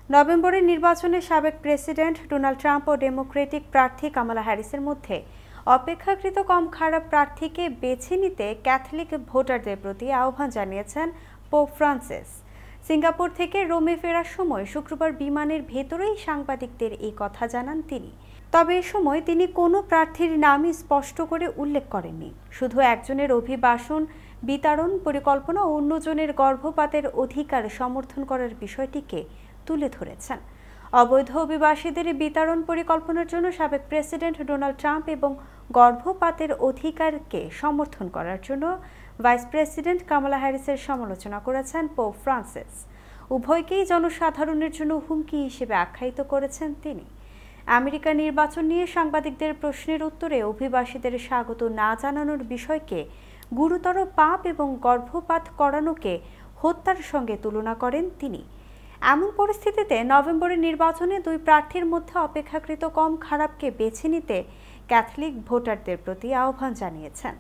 নভেম্বরের নির্বাচনে সাবেক প্রেসিডেন্ট ডোনাল্ড ট্রাম্প ও ডেমোক্রেটিক প্রার্থী কামালা হ্যারিসের মধ্যে অপেক্ষাকৃত কম খারাপ প্রার্থীকে বেছে নিতে ক্যাথলিক ভোটারদের প্রতি আহ্বান জানিয়েছেন পোপ ফ্রান্সিস। সিঙ্গাপুর থেকে রোমে ফেরার সময় শুক্রবার বিমানের ভেতরেই সাংবাদিকদের এই কথা জানান তিনি। তবে এ সময় তিনি কোনো প্রার্থীর নামই স্পষ্ট করে উল্লেখ করেননি। শুধু একজনের অভিবাসন বিতরণ পরিকল্পনা ও অন্যজনের গর্ভপাতের অধিকার সমর্থন করার বিষয়টিকে তুলে ধরেছেন। অবৈধ অভিবাসীদের বিতরণ পরিকল্পনার জন্য সাবেক প্রেসিডেন্ট ডোনাল্ড ট্রাম্প এবং গর্ভপাতের অধিকারকে সমর্থন করার জন্য ভাইস প্রেসিডেন্ট কামালা হ্যারিসের সমালোচনা করেছেন পোপ ফ্রান্সিস। উভয়কেই জনসাধারণের জন্য হুমকি হিসেবে আখ্যায়িত করেছেন তিনি। আমেরিকা নির্বাচন নিয়ে সাংবাদিকদের প্রশ্নের উত্তরে অভিবাসীদের স্বাগত না জানানোর বিষয়কে গুরুতর পাপ এবং গর্ভপাত করানোকে হত্যার সঙ্গে তুলনা করেন তিনি। এমন পরিস্থিতিতে নভেম্বরের নির্বাচনে দুই প্রার্থীর মধ্যে অপেক্ষাকৃত কম খারাপকে বেছে নিতে ক্যাথলিক ভোটারদের প্রতি আহ্বান জানিয়েছেন।